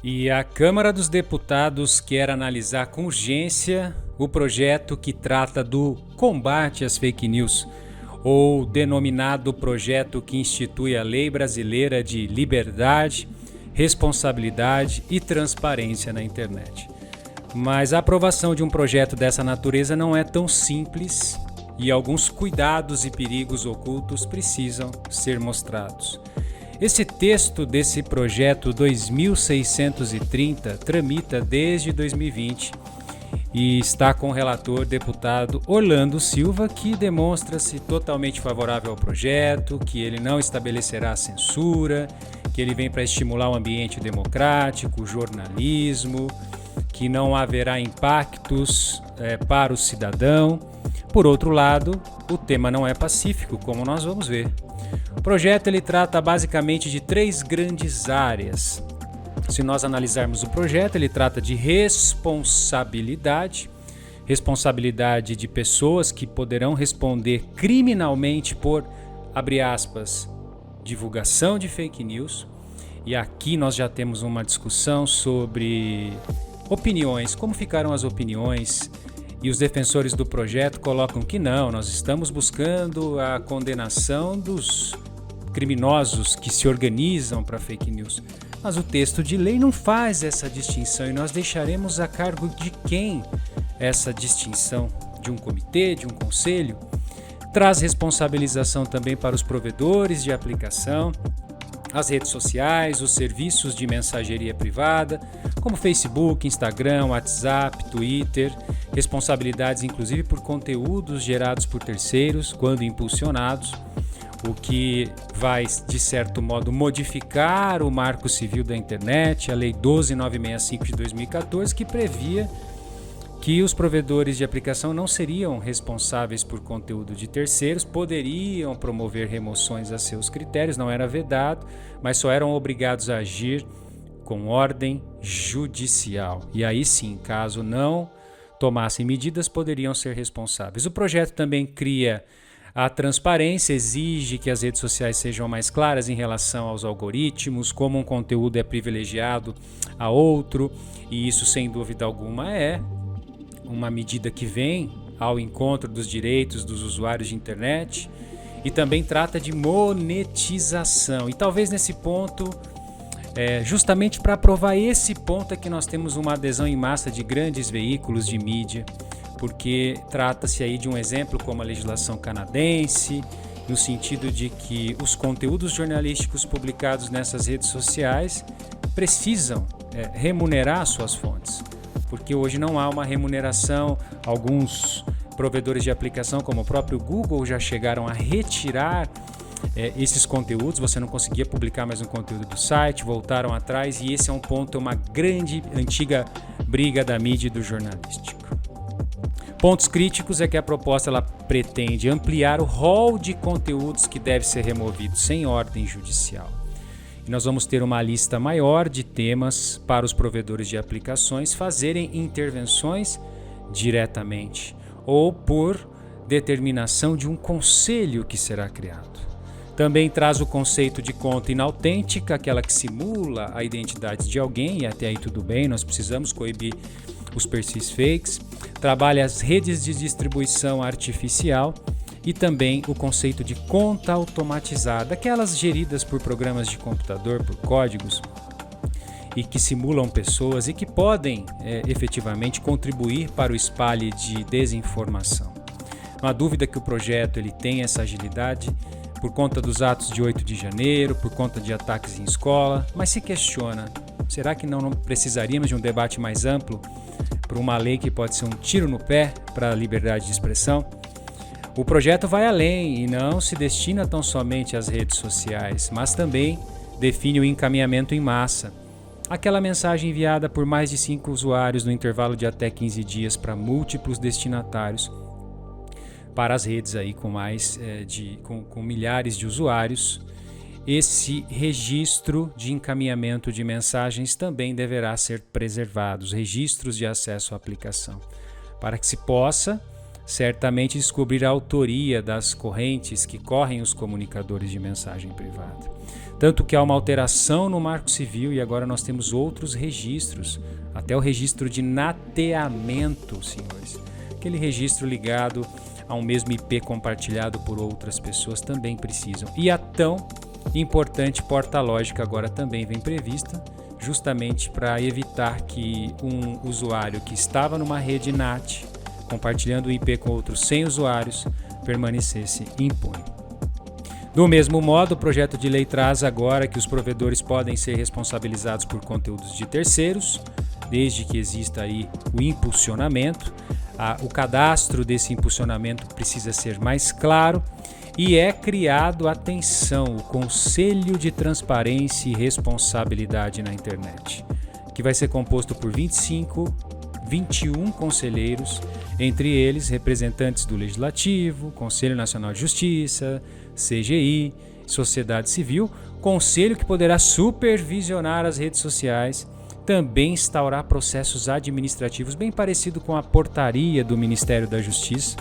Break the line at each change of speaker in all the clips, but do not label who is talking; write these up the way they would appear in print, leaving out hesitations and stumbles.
E a Câmara dos Deputados quer analisar com urgência o projeto que trata do combate às fake news, ou denominado projeto que institui a Lei Brasileira de Liberdade, Responsabilidade e Transparência na Internet. Mas a aprovação de um projeto dessa natureza não é tão simples e alguns cuidados e perigos ocultos precisam ser mostrados. Esse texto desse projeto 2630 tramita desde 2020 e está com o relator deputado Orlando Silva, que demonstra-se totalmente favorável ao projeto, que ele não estabelecerá censura, que ele vem para estimular o ambiente democrático, o jornalismo, que não haverá impactos para o cidadão. Por outro lado, o tema não é pacífico, como nós vamos ver. O projeto ele trata basicamente de 3 grandes áreas. Se nós analisarmos o projeto, ele trata de responsabilidade de pessoas que poderão responder criminalmente por, abre aspas, divulgação de fake news. E aqui nós já temos uma discussão sobre opiniões, como ficaram as opiniões. E os defensores do projeto colocam que não, nós estamos buscando a condenação dos criminosos que se organizam para fake news. Mas o texto de lei não faz essa distinção e nós deixaremos a cargo de quem essa distinção? De um comitê, de um conselho? Traz responsabilização também para os provedores de aplicação, as redes sociais, os serviços de mensageria privada, como Facebook, Instagram, WhatsApp, Twitter, responsabilidades inclusive por conteúdos gerados por terceiros, quando impulsionados, o que vai, de certo modo, modificar o Marco Civil da Internet, a Lei 12965 de 2014, que previa que os provedores de aplicação não seriam responsáveis por conteúdo de terceiros, poderiam promover remoções a seus critérios, não era vedado, mas só eram obrigados a agir com ordem judicial. E aí sim, caso não tomassem medidas, poderiam ser responsáveis. O projeto também cria a transparência, exige que as redes sociais sejam mais claras em relação aos algoritmos, como um conteúdo é privilegiado a outro, e isso sem dúvida alguma é uma medida que vem ao encontro dos direitos dos usuários de internet, e também trata de monetização. E talvez nesse ponto, justamente para provar esse ponto, é que nós temos uma adesão em massa de grandes veículos de mídia, porque trata-se aí de um exemplo como a legislação canadense, no sentido de que os conteúdos jornalísticos publicados nessas redes sociais precisam remunerar suas fontes, porque hoje não há uma remuneração. Alguns provedores de aplicação, como o próprio Google, já chegaram a retirar esses conteúdos, você não conseguia publicar mais um conteúdo do site, voltaram atrás, e esse é um ponto, uma grande, antiga briga da mídia e do jornalístico. Pontos críticos é que a proposta ela pretende ampliar o rol de conteúdos que deve ser removido sem ordem judicial. E nós vamos ter uma lista maior de temas para os provedores de aplicações fazerem intervenções diretamente ou por determinação de um conselho que será criado. Também traz o conceito de conta inautêntica, aquela que simula a identidade de alguém, e até aí tudo bem, nós precisamos coibir os perfis fakes. Trabalha as redes de distribuição artificial e também o conceito de conta automatizada, aquelas geridas por programas de computador, por códigos, e que simulam pessoas e que podem efetivamente contribuir para o espalhe de desinformação. Não há dúvida que o projeto ele tem essa agilidade por conta dos atos de 8 de janeiro, por conta de ataques em escola, mas se questiona, será que não precisaríamos de um debate mais amplo para uma lei que pode ser um tiro no pé para a liberdade de expressão? O projeto vai além e não se destina tão somente às redes sociais, mas também define o encaminhamento em massa. Aquela mensagem enviada por mais de 5 usuários no intervalo de até 15 dias para múltiplos destinatários, para as redes aí com com milhares de usuários. Esse registro de encaminhamento de mensagens também deverá ser preservado, os registros de acesso à aplicação, para que se possa certamente descobrir a autoria das correntes que correm os comunicadores de mensagem privada. Tanto que há uma alteração no Marco Civil e agora nós temos outros registros, até o registro de nateamento, senhores. Aquele registro ligado a um mesmo IP compartilhado por outras pessoas também precisam. E a tão importante porta lógica agora também vem prevista, justamente para evitar que um usuário que estava numa rede NAT, compartilhando o IP com outros 100 usuários, permanecesse impune. Do mesmo modo, o projeto de lei traz agora que os provedores podem ser responsabilizados por conteúdos de terceiros, desde que exista aí o impulsionamento. O cadastro desse impulsionamento precisa ser mais claro e é criado, atenção, o Conselho de Transparência e Responsabilidade na Internet, que vai ser composto por 21 conselheiros, entre eles representantes do Legislativo, Conselho Nacional de Justiça, CGI, Sociedade Civil, conselho que poderá supervisionar as redes sociais, também instaurar processos administrativos bem parecido com a portaria do Ministério da Justiça,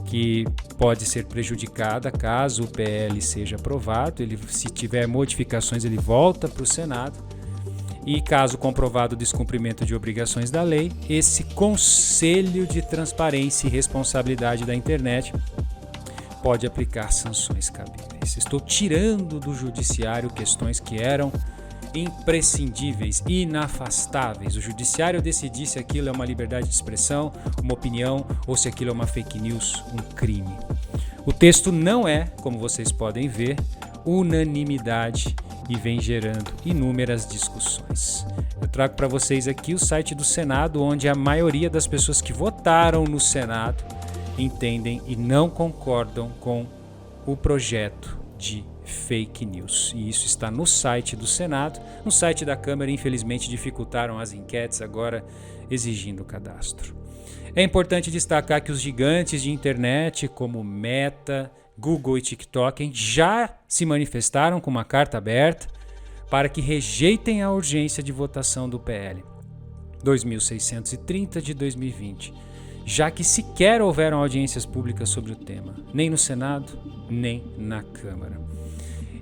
que pode ser prejudicada caso o PL seja aprovado. Se tiver modificações, ele volta para o Senado. E caso comprovado o descumprimento de obrigações da lei, esse Conselho de Transparência e Responsabilidade da Internet pode aplicar sanções cabíveis. Estou tirando do judiciário questões que eram imprescindíveis, inafastáveis. O judiciário decidir se aquilo é uma liberdade de expressão, uma opinião, ou se aquilo é uma fake news, um crime. O texto não é, como vocês podem ver, unanimidade e vem gerando inúmeras discussões. Eu trago para vocês aqui o site do Senado, onde a maioria das pessoas que votaram no Senado entendem e não concordam com o projeto de fake news. E isso está no site do Senado. No site da Câmara, infelizmente, dificultaram as enquetes, agora exigindo o cadastro. É importante destacar que os gigantes de internet, como Meta, Google e TikTok, já se manifestaram com uma carta aberta para que rejeitem a urgência de votação do PL 2630 de 2020, já que sequer houveram audiências públicas sobre o tema, nem no Senado, nem na Câmara.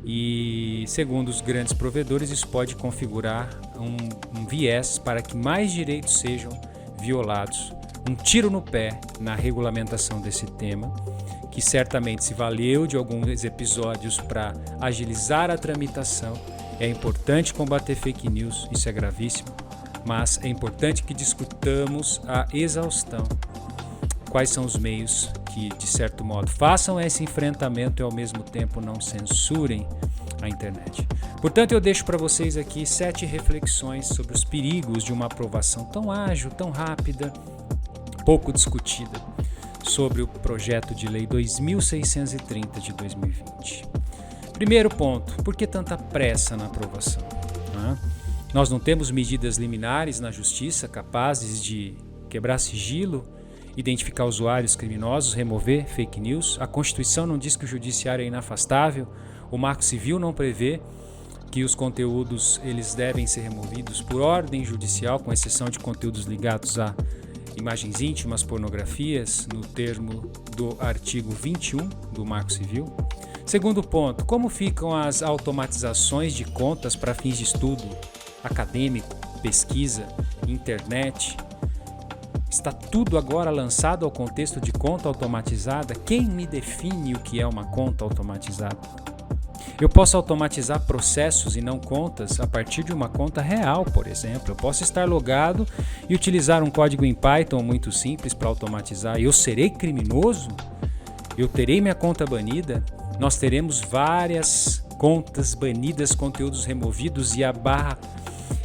E, segundo os grandes provedores, isso pode configurar um viés para que mais direitos sejam violados, um tiro no pé na regulamentação desse tema, que certamente se valeu de alguns episódios para agilizar a tramitação. É importante combater fake news, isso é gravíssimo, mas é importante que discutamos a exaustão quais são os meios que, de certo modo, façam esse enfrentamento e, ao mesmo tempo, não censurem a internet. Portanto, eu deixo para vocês aqui 7 reflexões sobre os perigos de uma aprovação tão ágil, tão rápida, pouco discutida, sobre o projeto de lei 2630 de 2020. Primeiro ponto, por que tanta pressa na aprovação? Nós não temos medidas liminares na justiça capazes de quebrar sigilo, identificar usuários criminosos, remover fake news. A Constituição não diz que o judiciário é inafastável. O Marco Civil não prevê que os conteúdos eles devem ser removidos por ordem judicial, com exceção de conteúdos ligados a imagens íntimas, pornografias, no termo do artigo 21 do Marco Civil. Segundo ponto, como ficam as automatizações de contas para fins de estudo acadêmico, pesquisa, internet? Está tudo agora lançado ao contexto de conta automatizada? Quem me define o que é uma conta automatizada? Eu posso automatizar processos e não contas a partir de uma conta real, por exemplo. Eu posso estar logado e utilizar um código em Python muito simples para automatizar. Eu serei criminoso? Eu terei minha conta banida? Nós teremos várias contas banidas, conteúdos removidos e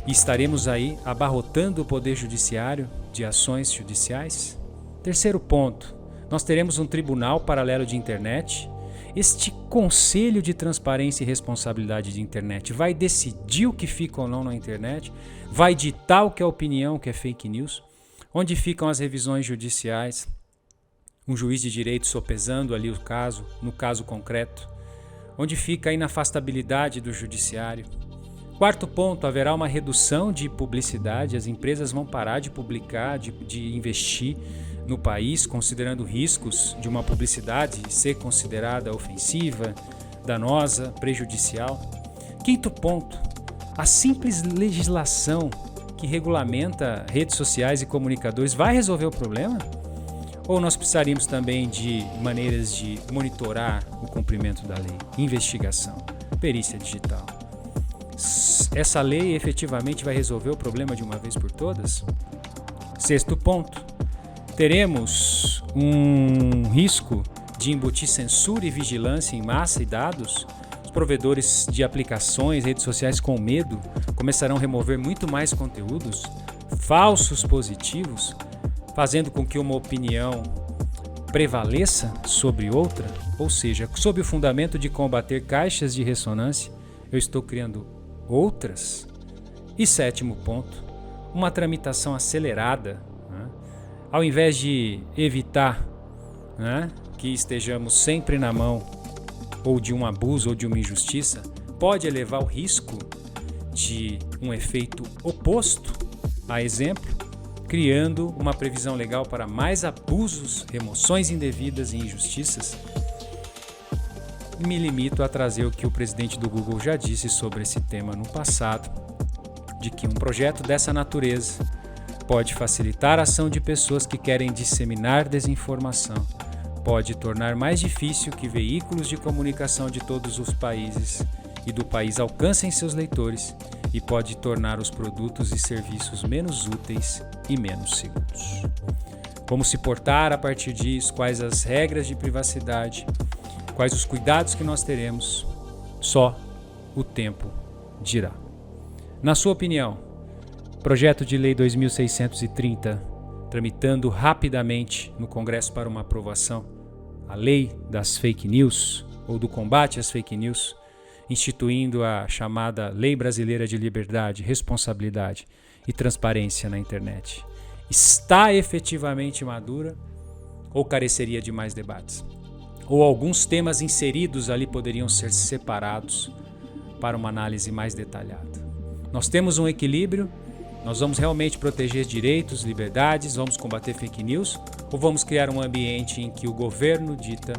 estaremos aí abarrotando o Poder Judiciário de ações judiciais? Terceiro ponto, nós teremos um tribunal paralelo de internet. Este Conselho de Transparência e Responsabilidade de Internet vai decidir o que fica ou não na internet? Vai ditar o que é opinião, o que é fake news? Onde ficam as revisões judiciais? Um juiz de direito sopesando ali o caso, no caso concreto? Onde fica a inafastabilidade do judiciário? Quarto ponto, haverá uma redução de publicidade, as empresas vão parar de publicar, de investir no país, considerando riscos de uma publicidade ser considerada ofensiva, danosa, prejudicial. Quinto ponto, a simples legislação que regulamenta redes sociais e comunicadores vai resolver o problema? Ou nós precisaríamos também de maneiras de monitorar o cumprimento da lei, investigação, perícia digital? Essa lei efetivamente vai resolver o problema de uma vez por todas? Sexto ponto, teremos um risco de embutir censura e vigilância em massa e dados? Os provedores de aplicações, redes sociais com medo, começarão a remover muito mais conteúdos falsos positivos, fazendo com que uma opinião prevaleça sobre outra? Ou seja, sob o fundamento de combater caixas de ressonância, eu estou criando outras? E sétimo ponto, uma tramitação acelerada, né? Ao invés de evitar, né, que estejamos sempre na mão ou de um abuso ou de uma injustiça, pode elevar o risco de um efeito oposto, a exemplo, criando uma previsão legal para mais abusos, remoções indevidas e injustiças. Me limito a trazer o que o presidente do Google já disse sobre esse tema no passado, de que um projeto dessa natureza pode facilitar a ação de pessoas que querem disseminar desinformação, pode tornar mais difícil que veículos de comunicação de todos os países e do país alcancem seus leitores e pode tornar os produtos e serviços menos úteis e menos seguros. Como se portar a partir disso, quais as regras de privacidade, quais os cuidados que nós teremos, só o tempo dirá. Na sua opinião, projeto de lei 2630, tramitando rapidamente no Congresso para uma aprovação, a lei das fake news ou do combate às fake news, instituindo a chamada Lei Brasileira de Liberdade, Responsabilidade e Transparência na Internet, está efetivamente madura ou careceria de mais debates? Ou alguns temas inseridos ali poderiam ser separados para uma análise mais detalhada? Nós temos um equilíbrio? Nós vamos realmente proteger direitos, liberdades, vamos combater fake news? Ou vamos criar um ambiente em que o governo dita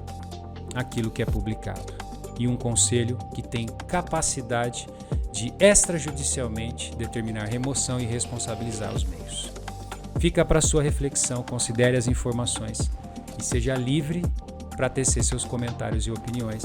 aquilo que é publicado e um conselho que tem capacidade de extrajudicialmente determinar remoção e responsabilizar os meios? Fica para sua reflexão, considere as informações e seja livre para tecer seus comentários e opiniões